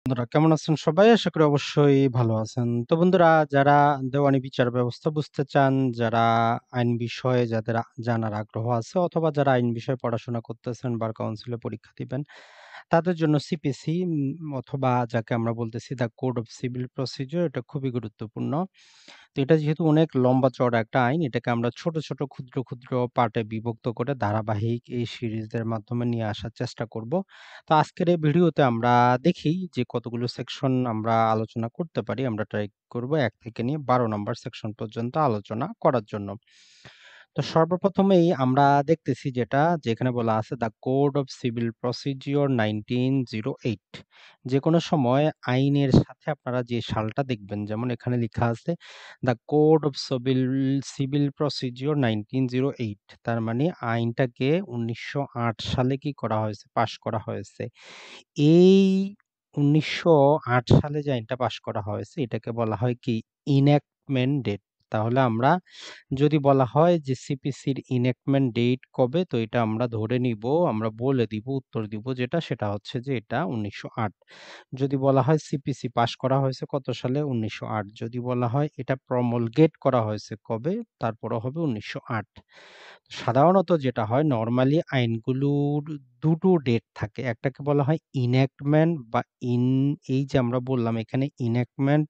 বন্ধুরা কেমন আছেন সবাই? আশা করি অবশ্যই ভালো আছেন। তো বন্ধুরা যারা দেওয়ানি বিচার ব্যবস্থা বুঝতে চান, যারা আইন বিষয়ে যাদের জানার আগ্রহ আছে অথবা যারা আইন বিষয়ে পড়াশোনা করতেছেন বার কাউন্সিলে পরীক্ষা দিবেন, তাদের জন্য সিপিসি অথবা যাকে আমরা বলতেছি the code of civil procedure এটা খুবই গুরুত্বপূর্ণ। তো এটা যেহেতু অনেক লম্বা চওড়া একটা আইন, এটাকে আমরা ছোট, ছোট ক্ষুদ্র পার্টে বিভক্ত করে ধারাবাহিক এই সিরিজের মাধ্যমে নিয়ে আসার চেষ্টা করব। তো আজকের এই ভিডিওতে আমরা দেখি যে কতগুলো সেকশন আমরা আলোচনা করতে পারি। আমরা ট্রাই করব ১ থেকে নিয়ে ১২ নাম্বার সেকশন পর্যন্ত আলোচনা করার জন্য। তো সর্বপ্রথমেই আমরা দেখতেছি যেখানে বলা আছে the code of civil procedure 1908। যেকোনো সময় আইনের সাথে আপনারা যে সালটা দেখবেন, যেমন এখানে লিখা আছে the code of civil procedure 1908, তার মানে আইনটাকে ১৯০৮ সালে কি করা হয়েছে? পাস করা হয়েছে। এই ১৯০৮ সালে যে আইনটা পাস করা হয়েছে এটাকে বলা হয় কি? ইনঅ্যাক্টমেন্ট ডেট। তাহলে আমরা যদি বলা হয় যে সিপিসির ইনঅ্যাক্টমেন্ট ডেট কবে, তো এটা আমরা ধরে নিব, আমরা বলে দিব, উত্তর দিব সেটা হচ্ছে যে এটা ১৯০৮। যদি বলা হয় সিপিসি পাস করা হয়েছে কত সালে? ১৯০৮। যদি বলা হয় এটা প্রমলগেট করা হয়েছে কবে? তারপরও হবে ১৯০৮। সাধারণত যেটা হয় নরমালি আইনগুলোর দুটো ডেট থাকে। একটাকে বলা হয় ইনঅ্যাক্টমেন্ট বা ইন এই যে আমরা বললাম এখানে ইনঅ্যাক্টমেন্ট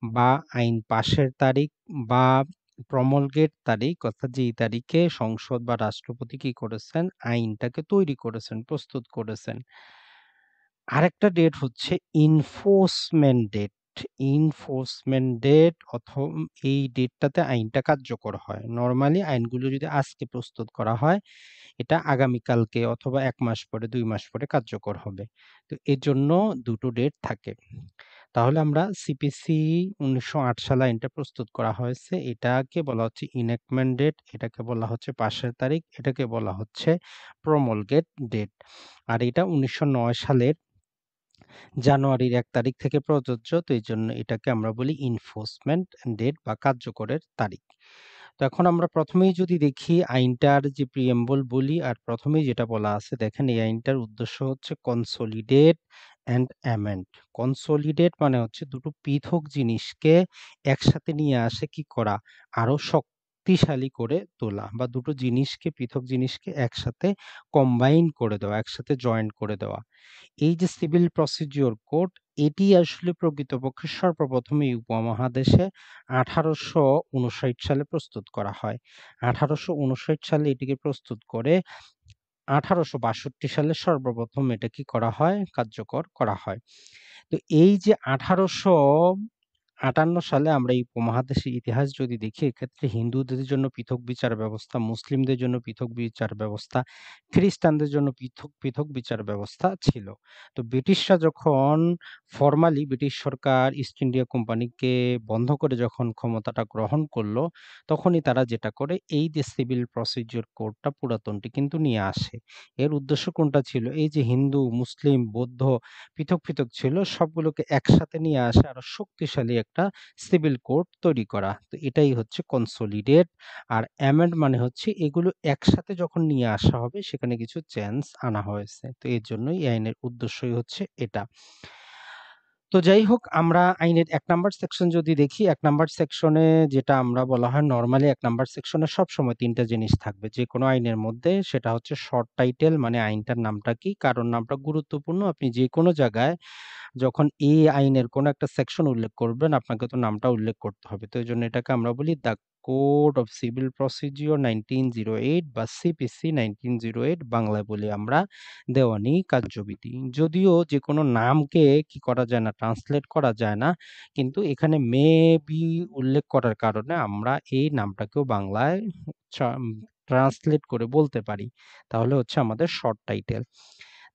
বা আইন পাশের তারিখ বা প্রমলগেট তারিখ, অর্থাৎ যেই তারিখে সংসদ বা রাষ্ট্রপতি কি করেছেন? আইনটাকে তৈরি করেছেন, প্রস্তুত করেছেন। আরেকটা ডেট হচ্ছে ইনফোর্সমেন্ট ডেট। ইনফোর্সমেন্ট ডেট এই ডেটটাতে আইনটা কার্যকর হয়। নরমালি আইনগুলো যদি আজকে প্রস্তুত করা হয়, এটা আগামীকালকে অথবা ১ মাস পরে, ২ মাস পরে কার্যকর হবে। তো এজন্য দুটো ডেট থাকে। তাহলে আমরা সিপিসি ১৯০৮ সালে আইনটা প্রস্তুত করা হয়েছে। এটাকে বলা হচ্ছে ইনঅ্যাক্টমেন্ট ডেট, এটাকে বলা হচ্ছে পাশের তারিখ, এটাকে বলা হচ্ছে প্রমলগেট ডেট। আর এটা ১৯০৯ সালের জানুয়ারির ১ তারিখ থেকে প্রযোজ্য। তো এইজন্য এটাকে আমরা বলি ইনফোর্সমেন্ট ডেট বা কার্যকরের তারিখ। তো এখন আমরা প্রথমেই যদি দেখি আইনটার যে প্রিএম্বল বলি, আর প্রথমেই যেটা বলা আছে দেখেন এই আইনটার উদ্দেশ্য হচ্ছে কনসোলিডেট অ্যান্ড অ্যামেন্ড। কনসোলিডেট মানে হচ্ছে দুটো পৃথক জিনিসকে একসাথে নিয়ে আসে কি করা? আরো শক্তিশালী করে তোলা, বা দুটো জিনিসকে পৃথক জিনিসকে একসাথে কম্বাইন করে দেওয়া, একসাথে জয়েন্ট করে দেওয়া। এই যে সিভিল প্রসিডিওর কোড, এটি আসলে প্রকৃতপক্ষে সর্বপ্রথম এই উপমহাদেশে ১৮৫৯ সালে প্রস্তুত করা হয়। ১৮৫৯ সালে এটিকে প্রস্তুত করে ১৮৬২ সালে সর্বপ্রথম এটা কি করা হয়? কার্যকর করা হয়। তো এই যে ১৮৫৮ সালে আমরা এই উপমহাদেশের ইতিহাস যদি দেখি, এক্ষেত্রে হিন্দুদের জন্য পৃথক বিচার ব্যবস্থা, মুসলিমদের জন্য পৃথক বিচার ব্যবস্থা, খ্রিস্টানদের জন্য পৃথক বিচার ব্যবস্থা ছিল। তো ব্রিটিশরা যখন ফরমালি ব্রিটিশ সরকার ইস্ট ইন্ডিয়া কোম্পানিকে বন্ধ করে যখন ক্ষমতাটা গ্রহণ করলো, তখনই তারা যেটা করে এই যে সিভিল প্রসিডিওর কোডটা পুরাতনটি কিন্তু নিয়ে আসে। এর উদ্দেশ্য কোনটা ছিল? এই যে হিন্দু, মুসলিম, বৌদ্ধ পৃথক ছিল সবগুলোকে একসাথে নিয়ে আসা আরো শক্তিশালী একটা সিভিল কোড তৈরি করা। তো এটাই হচ্ছে কনসোলিডেট। আর অ্যামেন্ড মানে হচ্ছে এগুলো একসাথে যখন নিয়ে আসা হবে সেখানে কিছু চেঞ্জ আনা হয়েছে। তো এর জন্যই এই আইনের উদ্দেশ্যই হচ্ছে এটা। তো যাই হোক, আমরা আইনের ১ নাম্বার সেকশন যদি দেখি, ১ নাম্বার সেকশনে যেটা আমরা বলা হয় নরমালি ১ নাম্বার সেকশনে সবসময় ৩ টা জিনিস থাকবে যেকোনো আইনের মধ্যে। সেটা হচ্ছে শর্ট টাইটেল, মানে আইনটার নামটা কি, কারণ নামটা গুরুত্বপূর্ণ। আপনি যেকোনো জায়গায় যখন এই আইনের কোনো একটা সেকশন উল্লেখ করবেন, আপনাকে তো নামটা উল্লেখ করতে হবে। তো এইজন্য এটাকে আমরা বলি the code of civil procedure 1908 বা সিপিসি 1908, বাংলায় বলি আমরা দেওয়ানি কার্যবিধি। যদিও যেকোনো নামকে কি করা যায় না, ট্রান্সলেট করা যায় না, কিন্তু এখানে বি উল্লেখ করার কারণে আমরা এই নামটাকেও বাংলায় ট্রান্সলেট করে বলতে পারি। তাহলে হচ্ছে আমাদের শর্ট টাইটেল।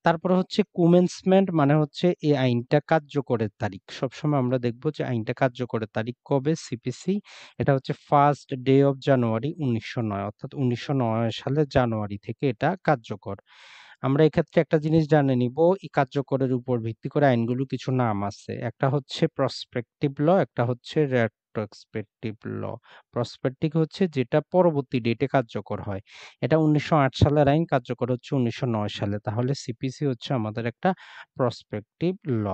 তারপরে হচ্ছে কুমেন্সমেন্ট, মানে হচ্ছে এই আইনটা কার্যকরের তারিখ। সবসময় আমরা দেখব যে আইনটা কার্যকরের তারিখ কবে? সিপিসি এটা হচ্ছে ফার্স্ট ডে অফ জানুয়ারি ১৯০৯, অর্থাৎ ১৯০৯ সালের জানুয়ারি থেকে এটা কার্যকর। আমরা এক্ষেত্রে একটা জিনিস জানে নিব, এই কার্যকরের উপর ভিত্তি করে আইনগুলো কিছু নাম আছে। একটা হচ্ছে প্রসপেক্টিভ ল, একটা হচ্ছে রেট্রোস্পেক্টিভ ল। প্রসপেক্টিভ হচ্ছে যেটা পরবর্তী ডেটে কার্যকর হয়। এটা ১৯০৮ সালের আইন, কার্যকর হচ্ছে ১৯০৯ সালে। তাহলে সিপিসি হচ্ছে আমাদের একটা প্রসপেক্টিভ ল।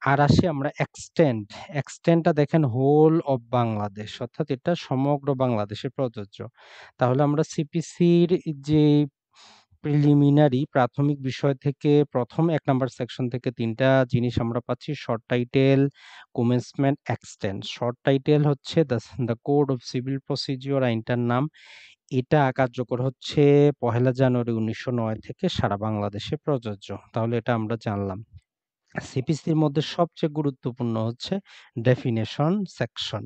আর আসি আমরা এক্সটেন্ড। এক্সটেন্ডটা দেখেন হোল অফ বাংলাদেশ, অর্থাৎ এটা সমগ্র বাংলাদেশে প্রযোজ্য। তাহলে আমরা সিপিসির যে প্রিলিমিনারি প্রাথমিক বিষয় থেকে প্রথম ১ নাম্বার সেকশন থেকে ৩ টা জিনিস আমরা পাচ্ছি। Short title, commencement, extent. Short title হচ্ছে the code of civil procedure, আইনটার নাম। এটা কার্যকর হচ্ছে ১লা জানুয়ারি ১৯০৯ থেকে সারা বাংলাদেশে প্রযোজ্য। তাহলে এটা আমরা জানলাম। সিপিসির মধ্যে সবচেয়ে গুরুত্বপূর্ণ হচ্ছে ডেফিনেশন সেকশন।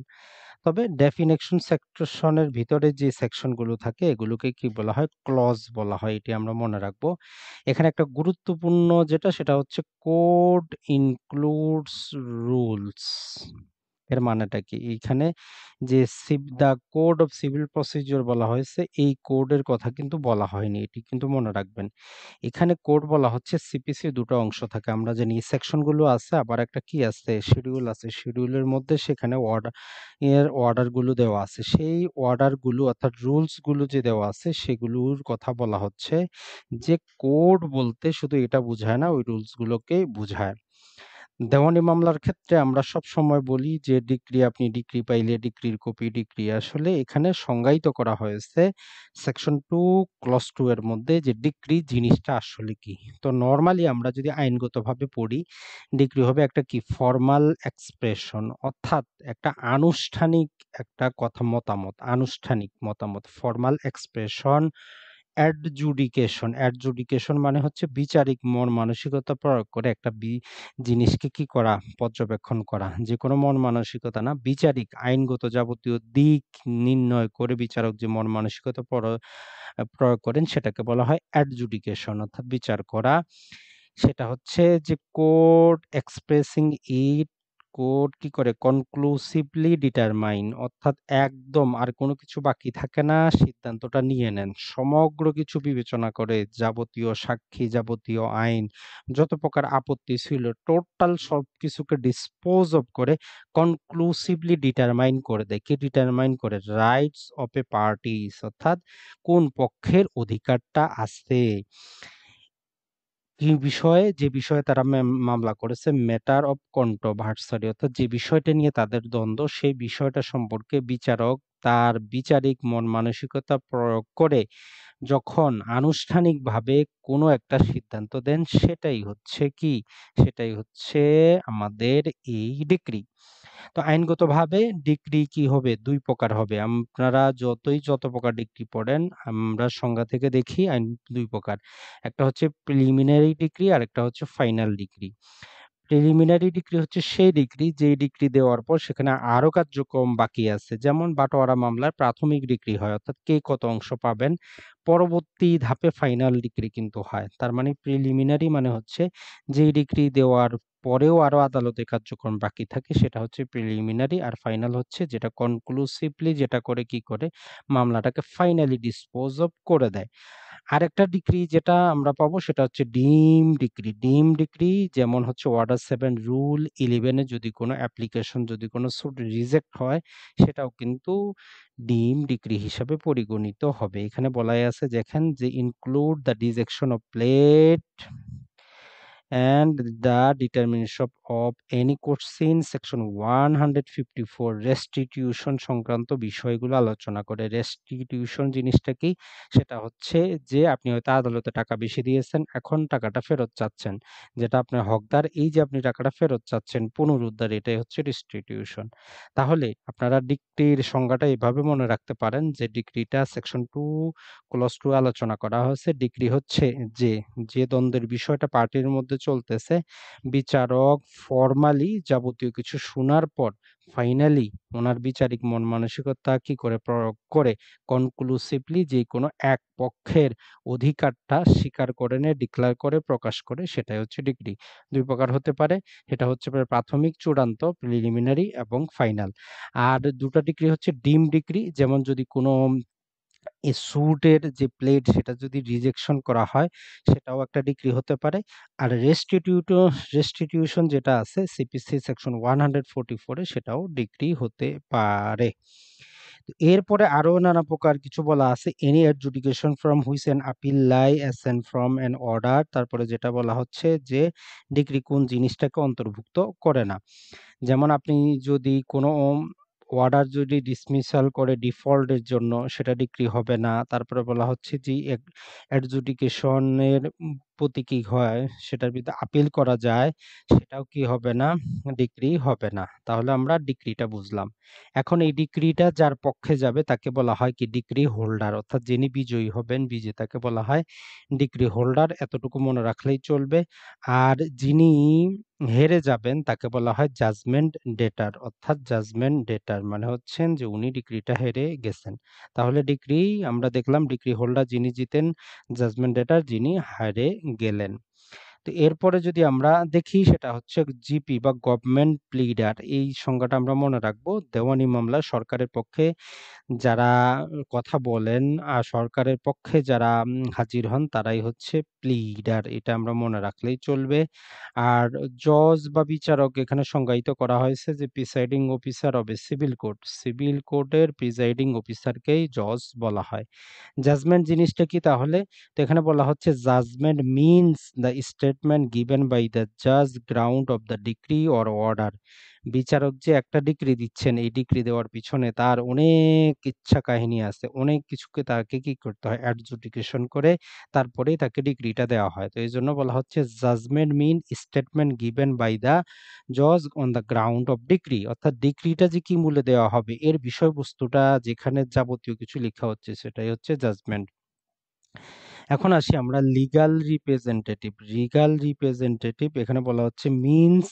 তবে ডেফিনেশন সেকশনের ভিতরে যে সেকশনগুলো থাকে এগুলোকে কি বলা হয়? ক্লজ বলা হয়। এটি আমরা মনে রাখবো। এখানে একটা গুরুত্বপূর্ণ যেটা সেটা হচ্ছে কোড ইনক্লুডস রুলস। এর মানেটা কি? এইখানে যে the code of civil procedure বলা হয়েছে, এই কোডের কথা কিন্তু বলা হয়নি। এটি কিন্তু মনে রাখবেন। এখানে কোড বলা হচ্ছে। সিপিসি ২ টা অংশ থাকে। আমরা জানি সেকশন গুলো আছে, আবার একটা কি আছে? শিডিউল আছে। শিডিউলের মধ্যে সেখানে অর্ডার গুলো দেওয়া আছে। সেই অর্ডার গুলো অর্থাৎ রুলস গুলো যে দেওয়া আছে সেগুলোর কথা বলা হচ্ছে। যে কোড বলতে শুধু এটা বুঝায় না, ওই রুলস গুলোকে বুঝায়। দেওয়ানি মামলার ক্ষেত্রে আমরা সবসময় বলি যে আপনি ডিক্রি পাইলে ডিক্রির কপি। ডিক্রি আসলে এখানে সংজ্ঞায়িত করা হয়েছে সেকশন 2 ক্লজ 2 এর মধ্যে যে ডিক্রি জিনিসটা আসলে কি। তো নরমালি আমরা যদি আইনগতভাবে পড়ি, ডিক্রি হবে একটা কি ফরমাল এক্সপ্রেশন, অর্থাৎ একটা আনুষ্ঠানিক একটা কথা মতামত, আনুষ্ঠানিক মতামত, ফরমাল এক্সপ্রেশন। অ্যাডজুডিকেশন মানে হচ্ছে বিচারিক মন মানসিকতা প্রয়োগ করে একটা জিনিসকে কি করা? পর্যবেক্ষণ করা। যেকোনো মন মানসিকতা না, বিচারিক আইনগত যাবতীয় দিক নির্ণয় করে বিচারক যে মন মানসিকতা প্রয়োগ করেন সেটাকে বলা হয় অ্যাডজুডিকেশন, অর্থাৎ বিচার করা। সেটা হচ্ছে যে কোর্ট এক্সপ্রেসিং ইট, কোর্ট কি করে? কনক্লুসিভলি ডিটারমাইন, অর্থাৎ একদম আর কোনো কিছু বাকি থাকে না, সিদ্ধান্তটা নিয়ে নেন। সমগ্র কিছু বিবেচনা করে যাবতীয় সাক্ষী, যাবতীয় আইন, যত প্রকার আপত্তি ছিল টোটাল সবকিছুকে ডিসপোজ অফ করে কনক্লুসিভলি ডিটারমাইন করে দেয়। কি ডিটারমাইন করে? রাইটস অফ এ পার্টিস, অর্থাৎ কোন পক্ষের অধিকারটা আছে। কি বিষয়ে? যে বিষয়ে তারা মামলা করেছে, ম্যাটার অফ কন্ট্রোভার্সারি, অর্থাৎ যে বিষয়টা নিয়ে তাদের দ্বন্দ্ব সেই বিষয়টা সম্পর্কে বিচারক তার বিচারিক মন মানসিকতা প্রয়োগ করে যখন আনুষ্ঠানিকভাবে কোনো একটা সিদ্ধান্ত দেন সেটাই হচ্ছে কি? সেটাই হচ্ছে আমাদের এই ডিক্রি। তো আইনগতভাবে ডিক্রি কি হবে? ২ প্রকার হবে। আপনারা যত প্রকার ডিক্রি পড়েন, আমরা সংজ্ঞা থেকে দেখি আইন ২ প্রকার। একটা হচ্ছে প্রিলিমিনারি ডিক্রি, আরেকটা হচ্ছে ফাইনাল ডিক্রি। প্রিলিমিনারি ডিক্রি হচ্ছে সেই ডিক্রি যেই ডিক্রি দেওয়ার পর সেখানে আরো কার্যক্রম বাকি আছে। যেমন বাটোয়ারা মামলার প্রাথমিক ডিক্রি হয়, অর্থাৎ কে কত অংশ পাবেন। পরবর্তী ধাপে ফাইনাল ডিক্রি কিন্তু হয়। তার মানে প্রিলিমিনারি মানে হচ্ছে যেই ডিক্রি দেওয়ার পরেও আরো আদালতে কার্যক্রম বাকি থাকে সেটা হচ্ছে প্রিলিমিনারি। আর ফাইনাল হচ্ছে যেটা কনক্লুসিভলি যেটা করে কি করে? মামলাটাকে ফাইনালি ডিসপোজ অফ করে দেয়। আরেকটা ডিক্রি যেটা আমরা পাবো সেটা হচ্ছে ডিম ডিক্রি। ডিম ডিক্রি যেমন হচ্ছে অর্ডার 7 রুল 11 এ যদি কোনো অ্যাপ্লিকেশন যদি কোনো সুট রিজেক্ট হয় সেটাও কিন্তু ডিম ডিক্রি হিসাবে পরিগণিত হবে। এখানে বলাই আছে দেখেন যে include the rejection of plate and the determination of any question section 154 restitution সংক্রান্ত বিষয়গুলো আলোচনা করে। রেস্টিটিউশন জিনিসটা কি? সেটা হচ্ছে যে আপনি হয়তো আদালতে টাকা বেশি দিয়েছেন, এখন টাকাটা ফেরত চাচ্ছেন। যেটা আপনার হকদার, এই যে আপনি টাকাটা ফেরত চাচ্ছেন পুনরুদ্ধার, এটাই হচ্ছে রেস্টিটিউশন। তাহলে আপনারা ডিক্রির সংজ্ঞাটা এভাবে মনে রাখতে পারেন যে ডিক্রিটা সেকশন 2 ক্লজ 2 আলোচনা করা হয়েছে। ডিক্রি হচ্ছে যে দ্বন্দ্বের বিষয়টা পার্টির মধ্যে চলতেছে, বিচারক ফরমালি যাবতীয় কিছু শোনার পর ফাইনালি ওনার বিচারিক মন মানসিকতা কি করে প্রয়োগ করে কনক্লুসিভলি যে কোনো এক পক্ষের অধিকারটা স্বীকার করে নেয়, ডিক্লেয়ার করে, প্রকাশ করে, সেটাই হচ্ছে ডিক্রি। ২ প্রকার হতে পারে। এটা হচ্ছে প্রাথমিক, চূড়ান্ত, প্রিলিমিনারি এবং ফাইনাল। আর ২ টা ডিক্রি হচ্ছে ডিম ডিক্রি, যেমন যদি কোনো এই স্যুটের যে প্লেট সেটা যদি রিজেকশন করা হয় সেটাও একটা ডিক্রি হতে পারে। আর রেস্টিটিউশন যেটা আছে সিপিসি সেকশন 144 এ সেটাও ডিক্রি হতে পারে। এরপরে আরো নানা প্রকার কিছু বলা আছে, any adjudication from which an appeal lie accent from an order. তারপরে যেটা বলা হচ্ছে যে ডিক্রি কোন জিনিসটাকে অন্তর্ভুক্ত করে না। যেমন আপনি যদি কোনো অর্ডার যদি ডিসমিসাল করে ডিফল্টের জন্য, সেটা ডিক্রি হবে না। তারপরে বলা হচ্ছে যে অ্যাডজুডিকেশনের প্রতি কি হয়, সেটার বিরুদ্ধে আপিল করা যায়, সেটাও কি হবে না, ডিক্রি হবে না। তাহলে আমরা ডিক্রিটা বুঝলাম। এখন এই ডিক্রিটা যার পক্ষে যাবে তাকে বলা হয় কি ডিক্রি হোল্ডার, অর্থাৎ যিনি বিজয়ী হবেন, বিজেতাকে বলা হয় ডিক্রি হোল্ডার। এতটুকু মনে রাখলেই চলবে। আর যিনি হেরে যাবেন তাকে বলা হয় জাজমেন্ট ডেটার, অর্থাৎ জাজমেন্ট ডেটার মানে হচ্ছেন যে উনি ডিক্রিটা হেরে গেছেন। তাহলে ডিক্রি আমরা দেখলাম, ডিক্রি হোল্ডার যিনি জিতেন, জাজমেন্ট ডেটার যিনি হারে গেলেন। তো এরপরে যদি আমরা দেখি, সেটা হচ্ছে জিপি বা গভর্নমেন্ট প্লিডার। এই সংজ্ঞাটা আমরা মনে রাখবো। দেওয়ানি মামলা সরকারের পক্ষে যারা কথা বলেন, আর সরকারের পক্ষে যারা হাজির হন, তারাই হচ্ছে প্লিডার। এটা আমরা মনে রাখলেই চলবে। আর জজ বা বিচারক এখানে সংজ্ঞায়িত করা হয়েছে যে presiding officer of A civil court. Civil কোর্টের প্রিসাইডিং অফিসারকেই জজ বলা হয়। জাজমেন্ট জিনিসটা কি তাহলে? তো এখানে বলা হচ্ছে judgment means the statement given by the জাজ ground of the decree or order. বিচারক যে একটা ডিক্রি দিচ্ছেন, এই ডিক্রি দেওয়ার পিছনে তার অনেক ইচ্ছা কাহিনী আছে, অনেক কিছুকে তাকে কি করতে হয়, অ্যাডজুডিকেশন করে তারপরেই তাকে ডিক্রিটা দেওয়া হয়। তো এই জন্য বলা হচ্ছে judgment mean statement given by the জজ on the ground of decree, অর্থাৎ ডিক্রিটা যে কি মূল্যে দেওয়া হবে এর বিষয়বস্তুটা যেখানে যাবতীয় কিছু লেখা হচ্ছে সেটাই হচ্ছে জাজমেন্ট। এখন আসি আমরা লিগ্যাল রিপ্রেজেন্টেটিভ। লিগ্যাল রিপ্রেজেন্টেটিভ এখানে বলা হচ্ছে মিনস,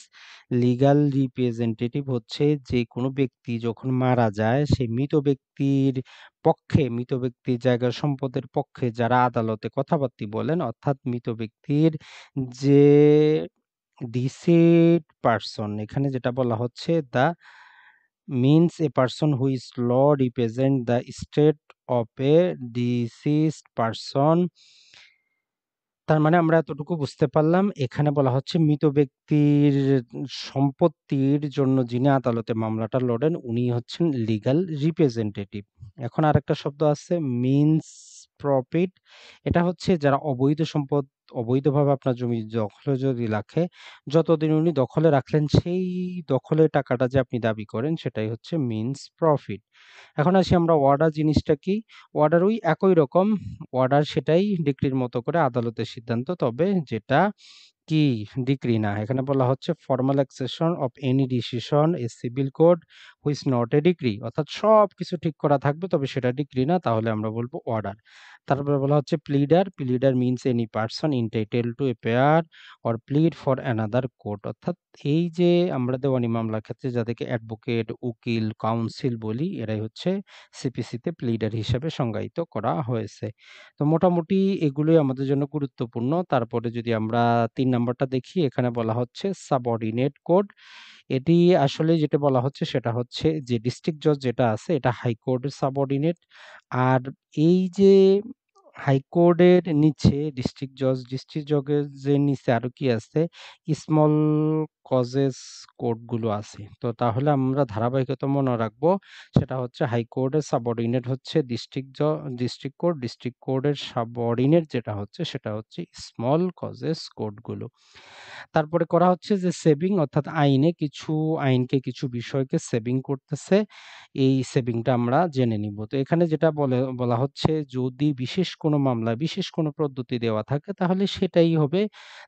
লিগ্যাল রিপ্রেজেন্টেটিভ হচ্ছে যে কোনো ব্যক্তি যখন মারা যায়, সেই মৃত ব্যক্তির পক্ষে, মৃত ব্যক্তির জায়গা সম্পদের পক্ষে যারা আদালতে কথাবার্তা বলেন, অর্থাৎ মৃত ব্যক্তির যে ডিসিড পারসন, এখানে যেটা বলা হচ্ছে the means a person who is law represent the state of a deceased person। তার মানে আমরা এতটুকু বুঝতে পারলাম, এখানে বলা হচ্ছে মৃত ব্যক্তির সম্পত্তির জন্য যিনি আদালতে মামলাটা লড়েন উনি হচ্ছেন লিগ্যাল রিপ্রেজেন্টেটিভ। এখন আরেকটা শব্দ আছে মিনস প্রফিট। এটা হচ্ছে যারা অবৈধ সম্পদ, অবৈধভাবে আপনার জমি দখলে যদি রাখে, যতদিন উনি দখলে রাখলেন সেই দখলের টাকাটা যে আপনি দাবি করেন সেটাই হচ্ছে মিনস প্রফিট। এখন আসি আমরা অর্ডার জিনিসটা কি। অর্ডার ওই একই রকম, অর্ডার সেটাই ডিক্রির মতো করে আদালতের সিদ্ধান্ত, তবে যেটা কি ডিক্রি না। এখানে বলা হচ্ছে formal accession of any decision a civil code which not a decree, অর্থাৎ সব কিছু ঠিক করা থাকবে তবে সেটা ডিক্রি না, তাহলে আমরা বলবো অর্ডার। তারপরে বলা হচ্ছে pleader. Pleader means any person entitled to appear or plead for another court, অর্থাৎ এই যে আমরা দেওয়ানি মামলার ক্ষেত্রে যাদেরকে অ্যাডভোকেট, উকিল, কাউন্সিল বলি, এরাই হচ্ছে সিপিসিতে প্লিডার হিসেবে সংজ্ঞায়িত করা হয়েছে। তো মোটামুটি এগুলোই আমাদের জন্য গুরুত্বপূর্ণ। তারপরে যদি আমরা ৩ নাম্বারটা দেখি, এখানে বলা হচ্ছে সাবঅর্ডিনেট কোড। এটি আসলে যেটা বলা হচ্ছে সেটা হচ্ছে যে ডিস্ট্রিক্ট জজ যেটা আছে এটা হাইকোর্টের সাবঅর্ডিনেট। আর এই যে হাইকোর্টের নিচে ডিস্ট্রিক্ট জজ, ডিস্ট্রিক্ট জজের নিচে আরো কি আছে, স্মল কজেস কোর্টগুলো আছে। তো তাহলে আমরা ধারাবাহিকতা মনে রাখবো, সেটা হচ্ছে হাইকোর্টের সাবঅর্ডিনেট হচ্ছে ডিস্ট্রিক্ট কোর্ট, ডিস্ট্রিক্ট কোর্টের সাবঅর্ডিনেট যেটা হচ্ছে সেটা হচ্ছে স্মল কজেস কোর্টগুলো। তারপরে করা হচ্ছে যে সেভিং, অর্থাৎ আইনকে কিছু বিষয়কে সেভিং করতেছে, এই সেভিংটা আমরা জেনে নিব। তো এখানে যেটা বলা হচ্ছে যদি বিশেষ কোনো মামলায় বিশেষ কোনো পদ্ধতি দেওয়া থাকে তাহলে সেটাই হবে,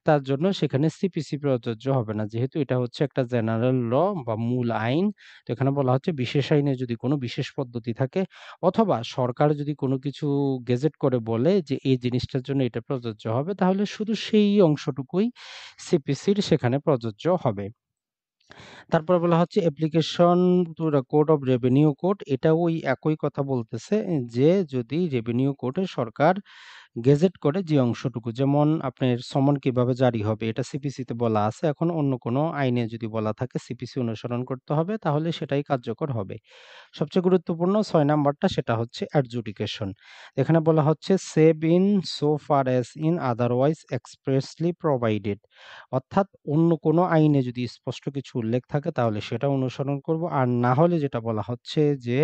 তার জন্য সেখানে সিপিসি প্রযোজ্য হবে না, যেহেতু এটা হচ্ছে একটা জেনারেল ল বা মূল আইন। তো এখানে বলা হচ্ছে বিশেষ আইনে যদি কোনো বিশেষ পদ্ধতি থাকে, অথবা সরকার যদি কোনো কিছু গেজেট করে বলে যে এই জিনিসটার জন্য এটা প্রযোজ্য হবে, তাহলে শুধু সেই অংশটুকুই সিপিসির সেখানে প্রযোজ্য হবে। তারপর বলা হচ্ছে application to the code of revenue code. এটা ওই একই কথা বলতেছে যে যদি রেভিনিউ কোডে সরকার গেজেট করে যে অংশটুকু, যেমন আপনার সমন কিভাবে জারি হবে এটা সিপিসিতে বলা আছে। এখন অন্য কোনো আইনে যদি বলা থাকে সিপিসি অনুসরণ করতে হবে, তাহলে সেটাই কার্যকর হবে। সবচেয়ে গুরুত্বপূর্ণ ৬ নাম্বারটা, সেটা হচ্ছে অ্যাডজুডিকেশন। এখানে বলা হচ্ছে save in so far as in otherwise expressly provided. অর্থাৎ অন্য কোনো আইনে যদি স্পষ্ট কিছু উল্লেখ থাকে তাহলে সেটা অনুসরণ করব। আর না হলে যেটা বলা হচ্ছে যে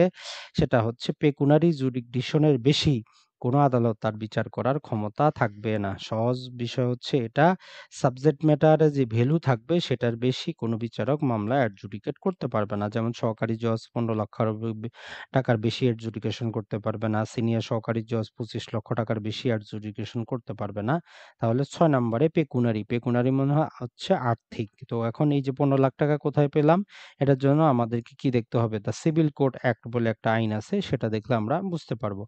সেটা হচ্ছে পেকুনারি জুরিসডিকশনের বেশি কোনো আদালত তার বিচার করার ক্ষমতা থাকবে না। সহজ বিষয় হচ্ছে এটা, সাবজেক্ট ম্যাটারে যে ভ্যালু থাকবে সেটার বেশি কোনো বিচারক মামলা অ্যাডজুডিকেট করতে পারবে না। যেমন সহকারী জজ ১৫ লক্ষ টাকার বেশি অ্যাডজুডিকেশন করতে পারবে না। সিনিয়র সহকারী জজ ২৫ লক্ষ টাকার বেশি অ্যাডজুডিকেশন করতে পারবে না। তাহলে ৬ নম্বরে পেকুনারি। পেকুনারি মনে হয় হচ্ছে আর্থিক। তো এখন এই যে ১৫ লাখ টাকা কোথায় পেলাম? এটার জন্য আমাদেরকে কি দেখতে হবে? দ্য সিভিল কোড অ্যাক্ট বলে একটা আইন আছে, সেটা দেখলে আমরা বুঝতে পারব।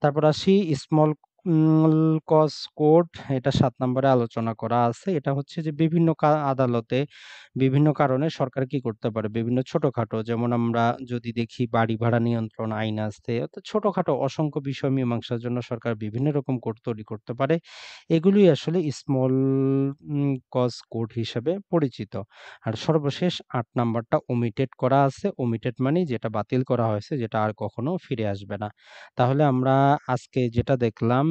তারপর আসি স্মল কজ কোড, এটা ৭ নম্বরে আলোচনা করা আছে। এটা হচ্ছে যে বিভিন্ন আদালতে বিভিন্ন কারণে সরকার কি করতে পারে? বিভিন্ন ছোটখাটো, যেমন আমরা যদি দেখি বাড়ি ভাড়া নিয়ন্ত্রণ আইন আছে। অর্থাৎ ছোটখাটো অসংখ্য বিষয় মীমাংসার জন্য সরকার বিভিন্ন রকম কোড তৈরি করতে পারে। এগুলোই আসলে স্মল কজ কোড হিসেবে পরিচিত। আর সর্বশেষ ৮ নাম্বারটা ওমিটেড করা আছে। ওমিটেড মানে যেটা বাতিল করা হয়েছে, যেটা আর কখনো ফিরে আসবে না। তাহলে আমরা আজকে যেটা দেখলাম,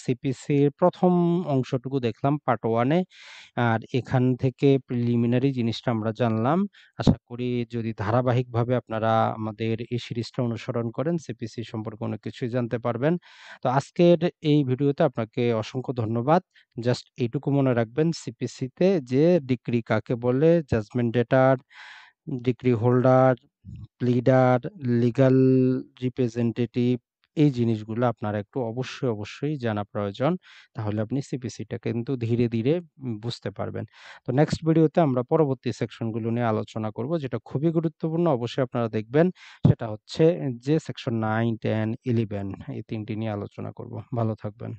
সিপিসির ১ম অংশটুকু দেখলাম পার্ট 1 এ। আর এখান থেকে প্রিলিমিনারি জিনিসটা আমরা জানলাম। আশা করি যদি ধারাবাহিকভাবে আপনারা আমাদের এই সিরিজটা অনুসরণ করেন, সিপিসি সম্পর্কে অনেক কিছুই জানতে পারবেন। তো আজকের এই ভিডিওতে আপনাকে অসংখ্য ধন্যবাদ। জাস্ট এইটুকু মনে রাখবেন, সিপিসিতে যে ডিক্রি কাকে বলে, জাজমেন্ট ডেটার, decree holder, pleader, legal representative, এই জিনিসগুলো আপনার একটু অবশ্যই জানা প্রয়োজন। তাহলে আপনি সিপিসিটা কিন্তু ধীরে, ধীরে বুঝতে পারবেন। তো নেক্সট ভিডিওতে আমরা পরবর্তী সেকশনগুলো নিয়ে আলোচনা করব, যেটা খুবই গুরুত্বপূর্ণ। অবশ্যই আপনারা দেখবেন। সেটা হচ্ছে যে সেকশন 9, 10, 11, এই ৩ টি নিয়ে আলোচনা করব। ভালো থাকবেন।